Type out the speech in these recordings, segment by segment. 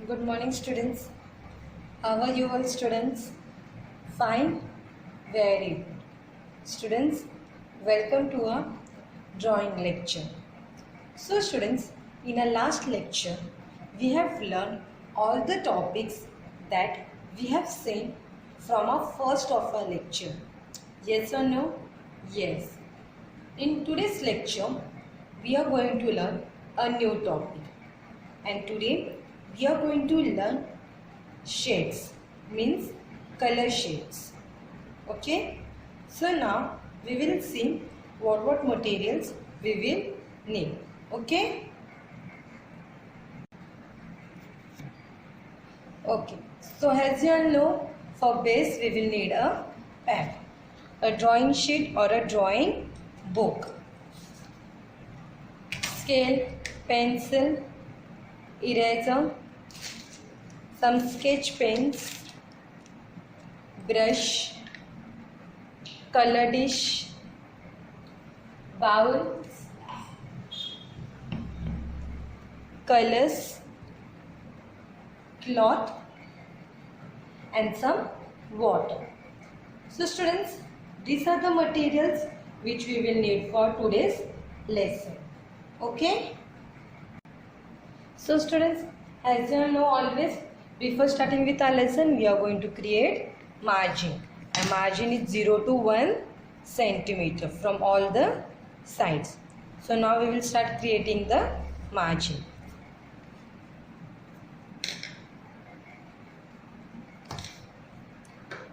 Good morning, students. How are you all, students? Fine? Very good. Students, welcome to our drawing lecture. So, students, in our last lecture, we have learned all the topics that we have seen from our first of our lecture. Yes or no? Yes. In today's lecture, we are going to learn a new topic. And today, we are going to learn shades, means color shades. Okay? So now, we will see what materials we will need. Okay? Okay. So as you all know, for base we will need a pen, a drawing sheet or a drawing book, scale, pencil, eraser, some sketch pens, brush, color dish, bowl, colors, cloth and some water. So students, these are the materials which we will need for today's lesson. Okay? So students, as you know, always before starting with our lesson, we are going to create margin. A margin is 0 to 1 centimeter from all the sides. So now we will start creating the margin.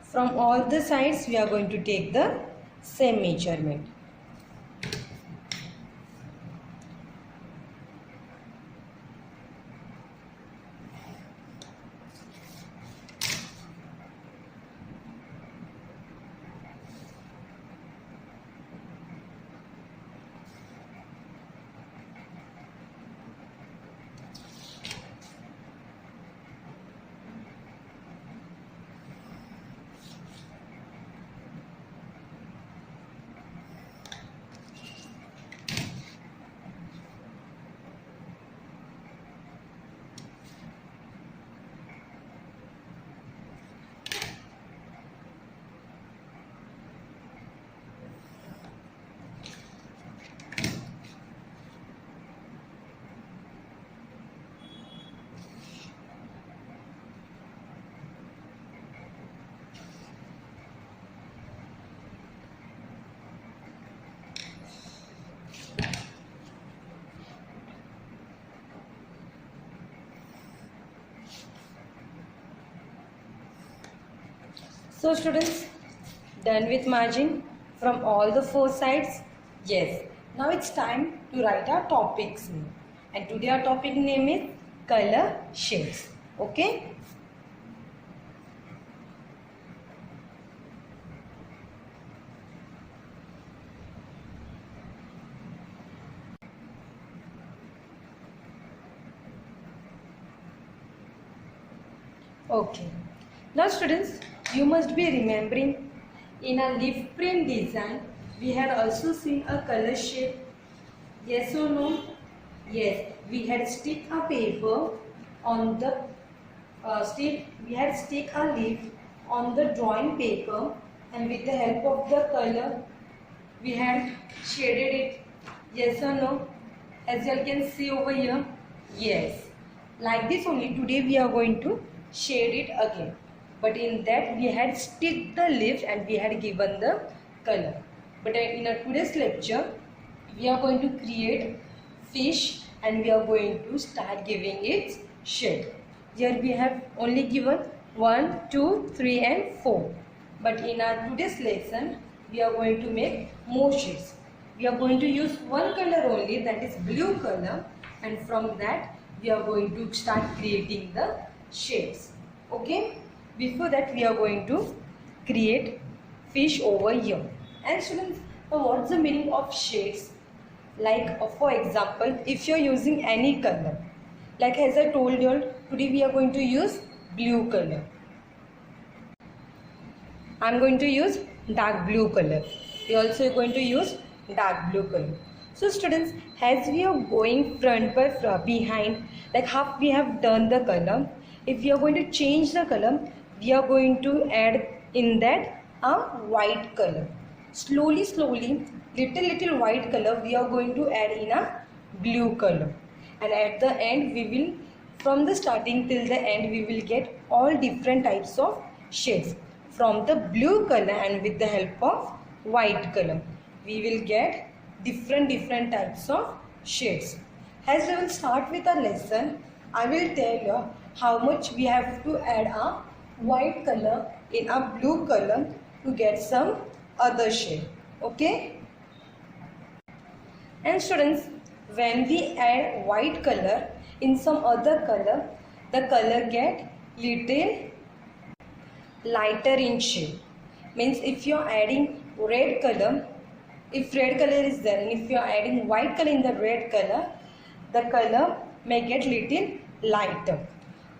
From all the sides, we are going to take the same measurement. So students, done with margin from all the four sides? Yes. Now it's time to write our topic's name. And today our topic name is color shades. Okay? Okay. Now students, you must be remembering in a leaf print design, we had also seen a color shade. Yes or no? Yes. We had stick a paper on the stick a leaf on the drawing paper, and with the help of the color we had shaded it. Yes or no? As you all can see over here. Yes. Like this only today we are going to shade it again. But in that we had stick the leaves and we had given the color. But in our today's lecture, we are going to create fish and we are going to start giving its shade. Here we have only given 1, 2, 3 and 4. But in our today's lesson, we are going to make more shades. We are going to use one color only, that is blue color, and from that we are going to start creating the shades. Okay? Before that we are going to create fish over here. And students, what's the meaning of shades? Like for example, if you are using any color, like as I told you all, today we are going to use blue color. I am going to use dark blue color. We also are going to use dark blue color. So students, as we are going front by behind, like half we have done the color. If we are going to change the color, we are going to add in that a white color. Slowly, little white color we are going to add in a blue color. And at the end we will, from the starting till the end, we will get all different types of shades from the blue color, and with the help of white color we will get different types of shades. As we will start with our lesson, I will tell you how much we have to add a white color in a blue color to get some other shade. Okay? And students, when we add white color in some other color, the color get little lighter in shade. Means if you are adding red color, if red color is there and if you are adding white color in the red color, the color may get little lighter.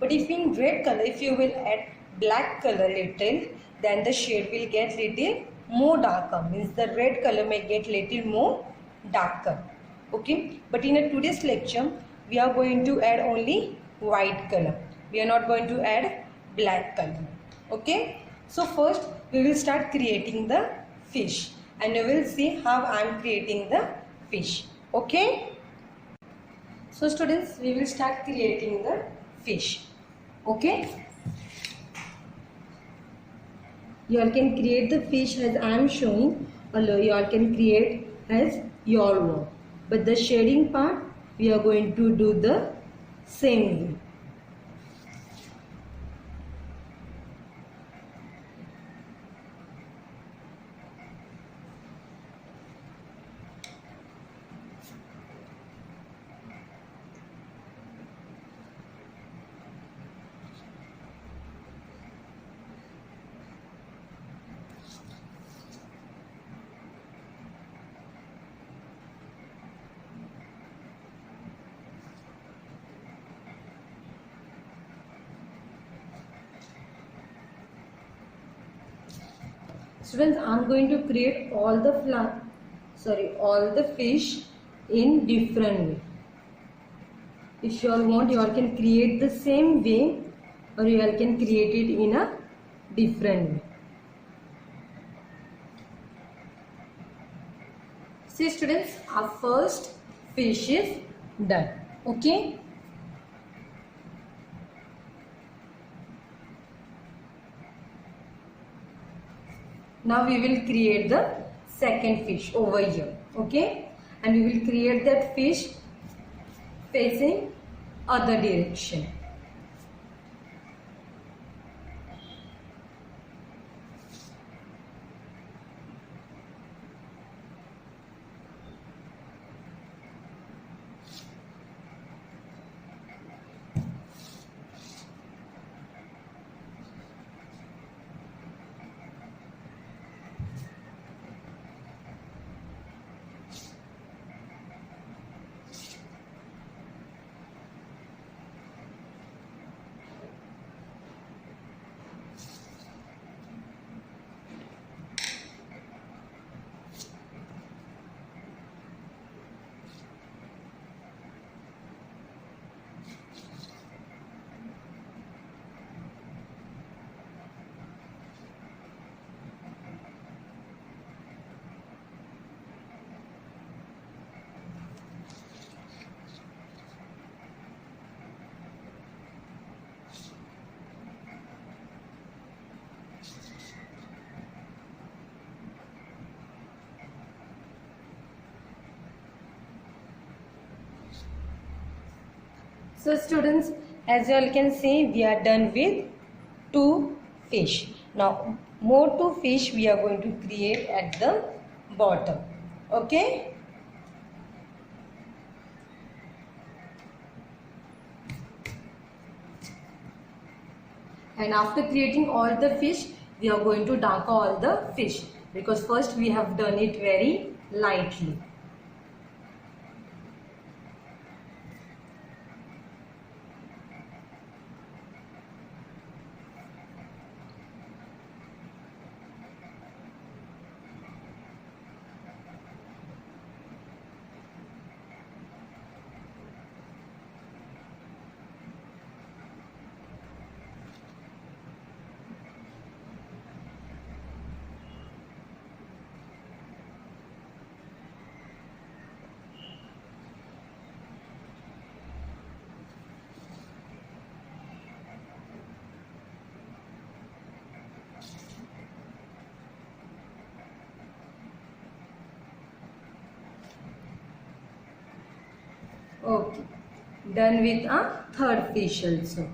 But if in red color, if you will add black color little, then the shade will get little more darker. Means the red color may get little more darker. Okay, but in a today's lecture we are going to add only white color. We are not going to add black color. Okay, so first we will start creating the fish, and you will see how I am creating the fish. Okay, so students, we will start creating the fish. Okay, you all can create the fish as I am showing, or you all can create as your work, but the shading part we are going to do the same way. Students, I am going to create all the fish in different way. If you all want, you all can create the same way, or you all can create it in a different way. See students, our first fish is done. Okay. Now we will create the second fish over here. Okay, and we will create that fish facing other direction. So students, as you all can see, we are done with 2 fish. Now more 2 fish we are going to create at the bottom. Okay. And after creating all the fish, we are going to darken all the fish, because first we have done it very lightly. Okay. Done with a third fish also.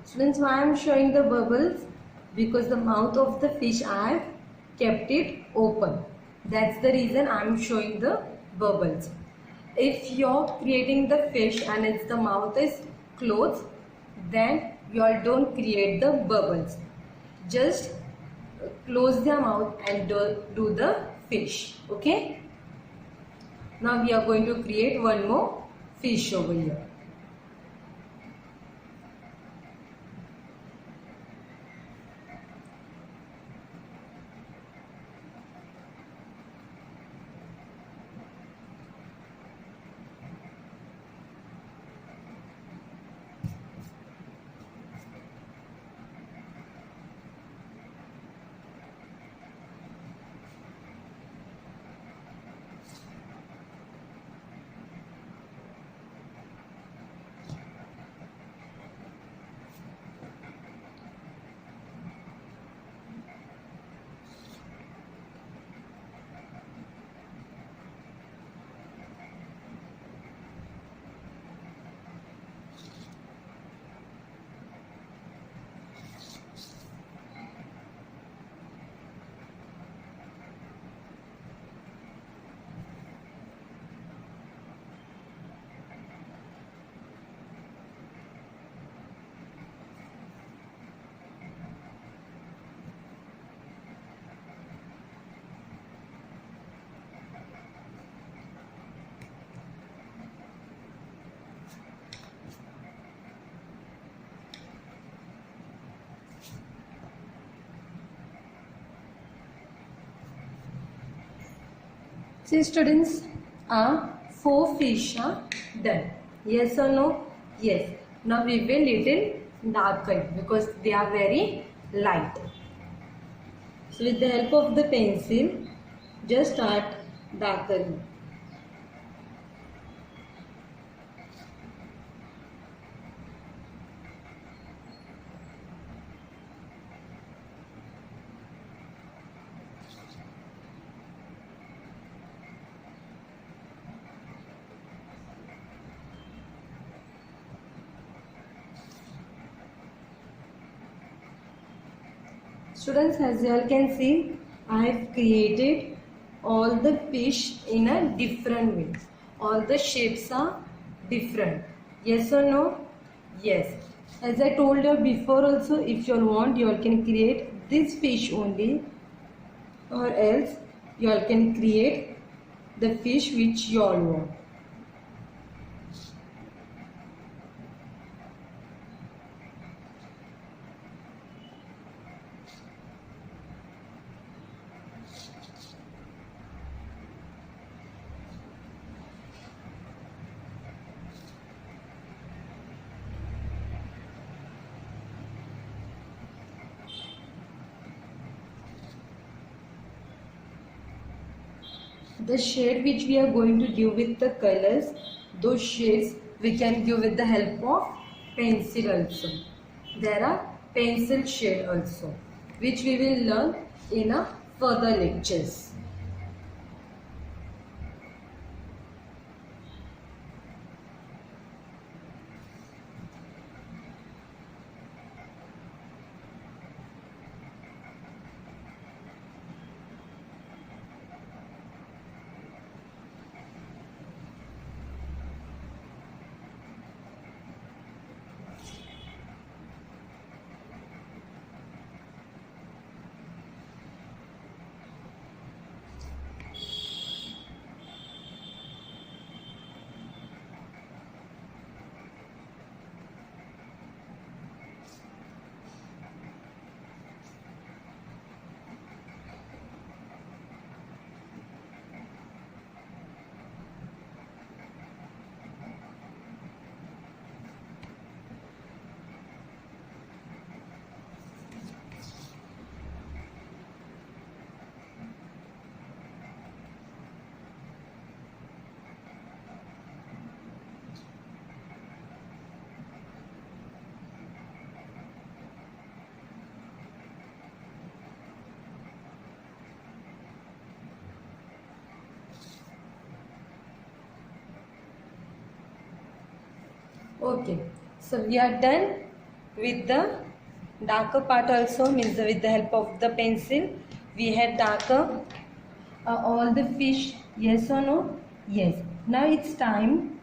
Students, why I am showing the bubbles? Because the mouth of the fish I have kept it open. That's the reason I am showing the bubbles. If you're creating the fish and its the mouth is closed, then you all don't create the bubbles. Just close their mouth and do the fish. Okay. Now we are going to create one more fish over here. See students, 4 fish are done. Yes or no? Yes. Now we will little darken because they are very light. So with the help of the pencil, just start darkening. Students, as you all can see, I have created all the fish in a different way. All the shapes are different. Yes or no? Yes. As I told you before also, if you all want, you all can create this fish only, or else you all can create the fish which you all want. The shade which we are going to give with the colors, those shades we can give with the help of pencil also. There are pencil shade also, which we will learn in a further lectures. Okay, so we are done with the darker part also, means with the help of the pencil we had darker all the fish. Yes or no? Yes. Now it's time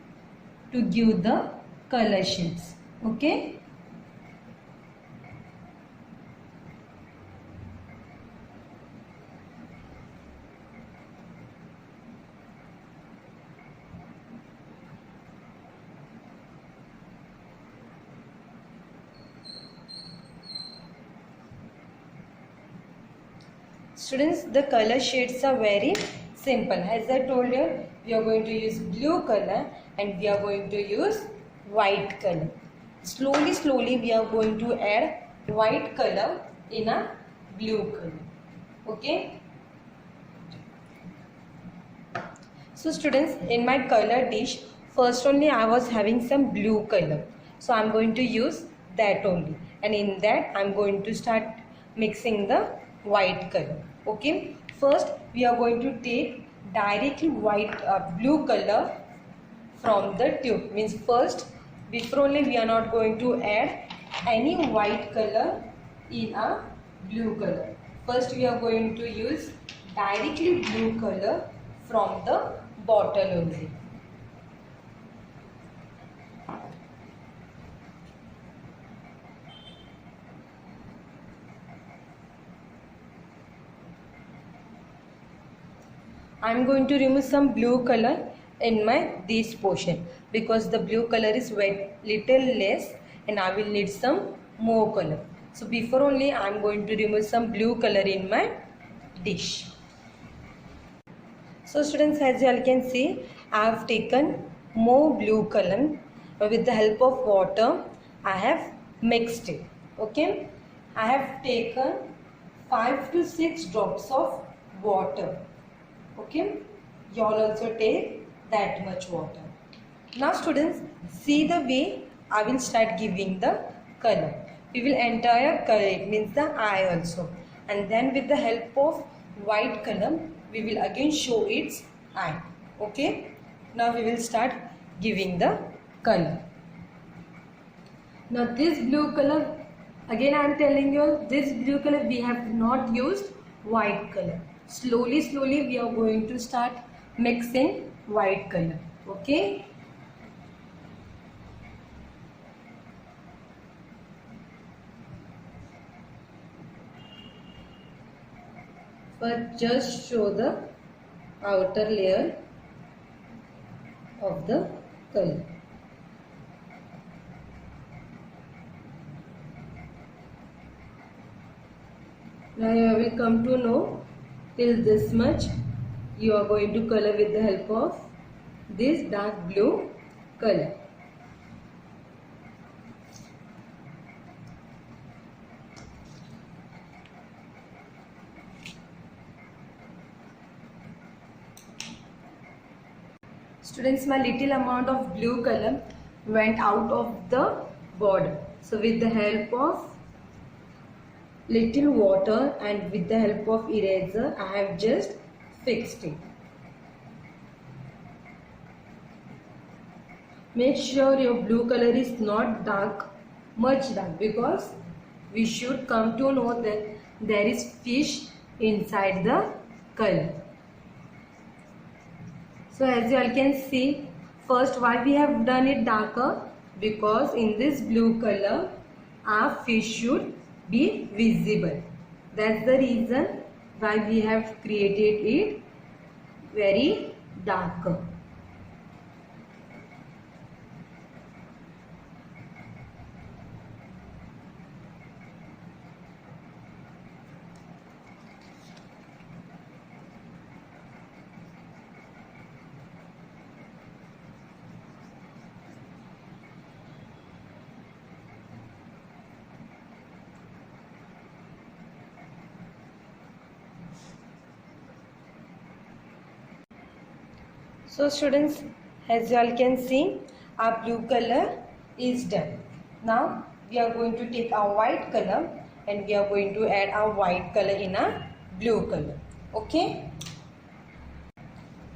to give the color shades. Okay. Students, the color shades are very simple. As I told you, we are going to use blue color and we are going to use white color. Slowly we are going to add white color in a blue color. Okay. So students, in my color dish, first only I was having some blue color. So I am going to use that only. And in that I am going to start mixing the white color. Okay. First we are going to take directly blue color from the tube. Means first, before only we are not going to add any white color in a blue color. First we are going to use directly blue color from the bottle only. I am going to remove some blue color in this portion because the blue color is little less and I will need some more color. So before only I am going to remove some blue color in my dish. So students, as you all can see, I have taken more blue color. With the help of water I have mixed it. Okay, I have taken 5 to 6 drops of water. Okay, you all also take that much water. Now students, see the way I will start giving the color. We will entire color, it means the eye also, and then with the help of white color we will again show its eye. Okay, now we will start giving the color. Now this blue color, again I am telling you, this blue color we have not used white color. Slowly we are going to start mixing white color. Okay. First just show the outer layer of the color. Now you will come to know till this much you are going to color with the help of this dark blue color. Students, my little amount of blue color went out of the border. So with the help of little water and with the help of eraser, I have just fixed it. Make sure your blue color is not dark, much dark, because we should come to know that there is fish inside the color. So as you all can see, first why we have done it darker, because in this blue color our fish should be visible. That's the reason why we have created it very darker. So students, as you all can see, our blue color is done. Now we are going to take our white color and we are going to add our white color in a blue color. Okay,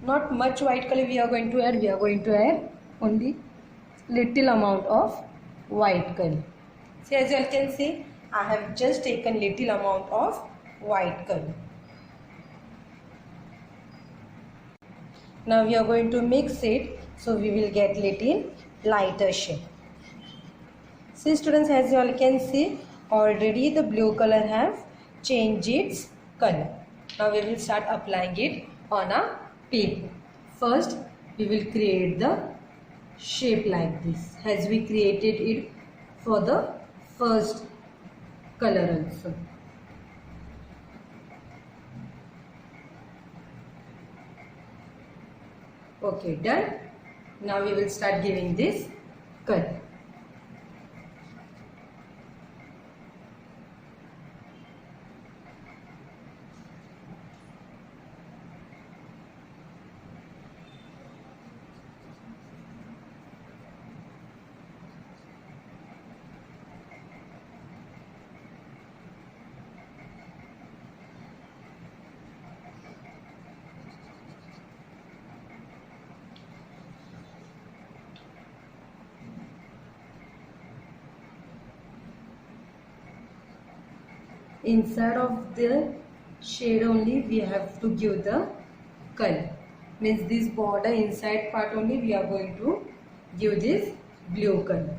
not much white color we are going to add only little amount of white color. See, as you all can see, I have just taken little amount of white color. Now we are going to mix it, so we will get little lighter shade. See students, as you all can see, already the blue color have changed its color. Now we will start applying it on a paper. First, we will create the shape like this, as we created it for the first color also. Okay, done. Now we will start giving this color. Inside of the shade only we have to give the color. Means this border inside part only we are going to give this blue color.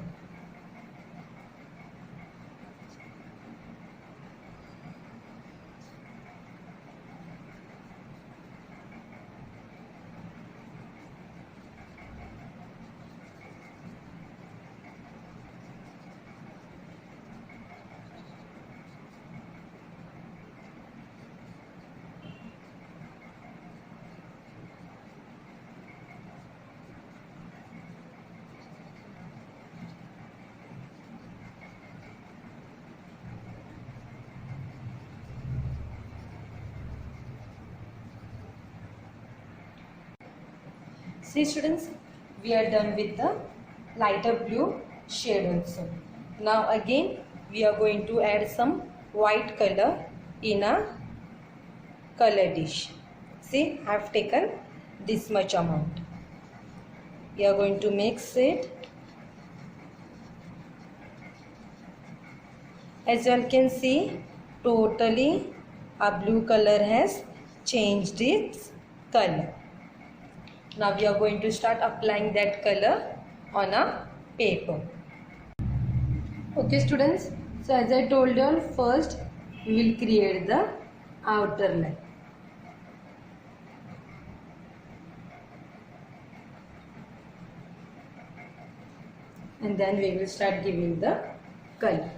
See students, we are done with the lighter blue shade also. Now again we are going to add some white color in a color dish. See, I have taken this much amount. We are going to mix it. As you all can see, totally a blue color has changed its color. Now we are going to start applying that color on a paper. Okay students, so as I told you all, first we will create the outer line. And then we will start giving the color.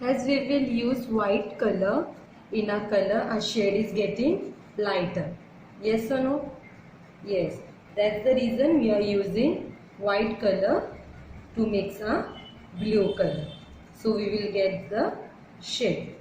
As we will use white color in a color, a shade is getting lighter. Yes or no? Yes. That's the reason we are using white color to mix a blue color. So we will get the shade.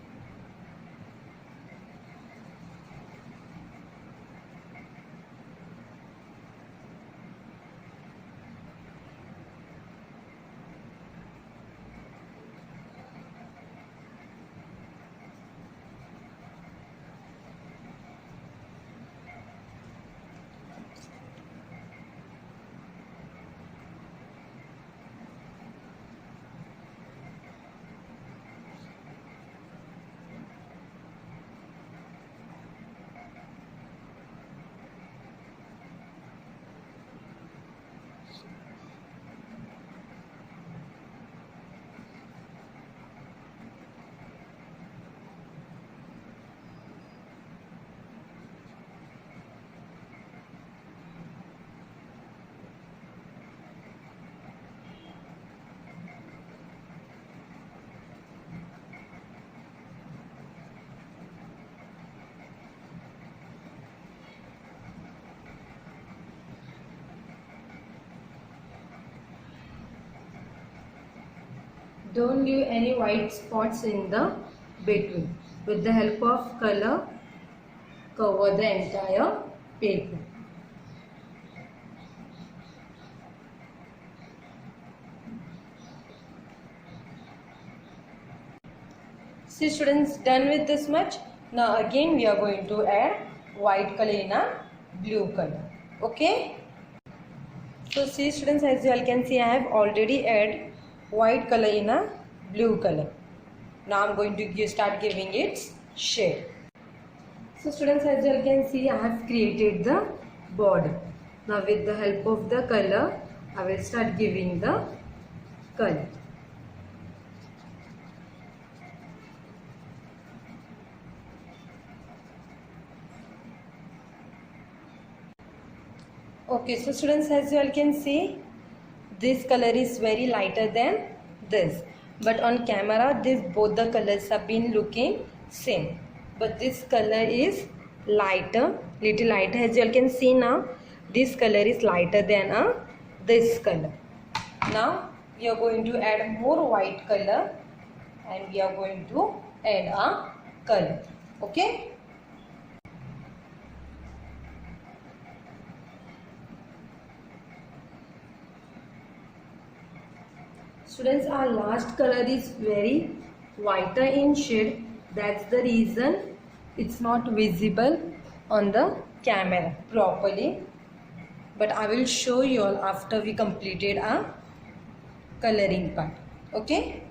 don't leave any white spots in the between. With the help of color, cover the entire paper. See students, done with this much. Now again we are going to add white color in a blue color. Okay. So see students, as you all can see, I have already added white color in a blue color. Now I am going to start giving its shade. So students, as you all can see, I have created the border. Now with the help of the color, I will start giving the color. Okay, so students, as you all can see, this color is very lighter than this. But on camera, both the colors have been looking same. But this color is lighter, little lighter. As you all can see now, this color is lighter than this color. Now we are going to add more white color and we are going to add a color. Okay. Students, our last color is very whiter in shade. That's the reason it's not visible on the camera properly. But I will show you all after we completed our coloring part. Okay.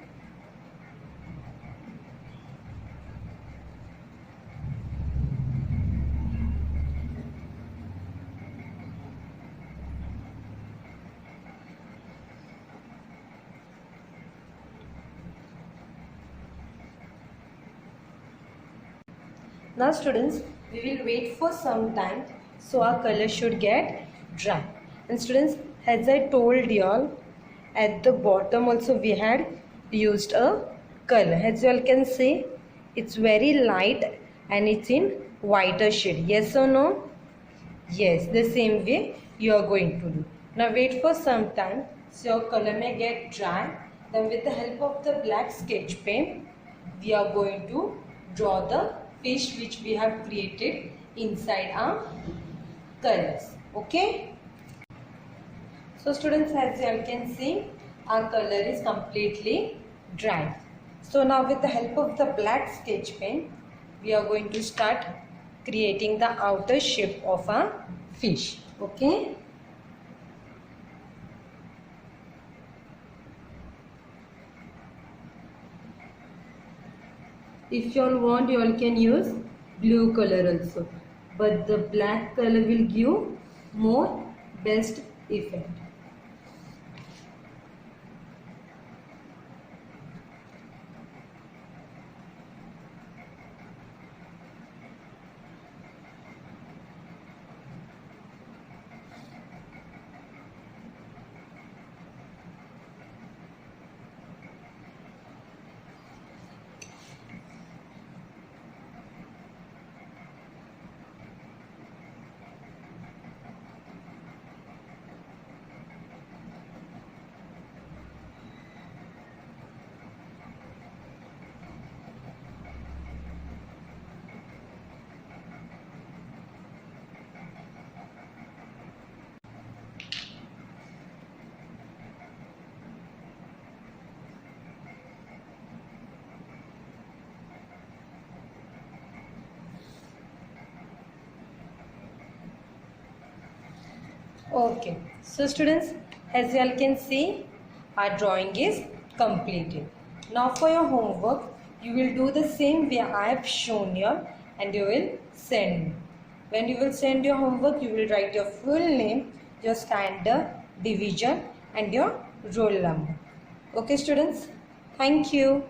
Now students, we will wait for some time so our color should get dry. And students, as I told you all, at the bottom also we had used a color. As you all can see, it's very light and it's in whiter shade. Yes or no? Yes, the same way you are going to do. Now wait for some time so your color may get dry. Then with the help of the black sketch pen, we are going to draw the fish which we have created inside our colors. Okay. So students, as you can see, our color is completely dry. So now with the help of the black sketch pen, we are going to start creating the outer shape of our fish. Okay. If you all want, you all can use blue color also. But the black color will give more best effect. Okay, so students, as you all can see, our drawing is completed. Now for your homework, you will do the same way I have shown you and you will send me. When you will send your homework, you will write your full name, your standard, division and your roll number. Okay students, thank you.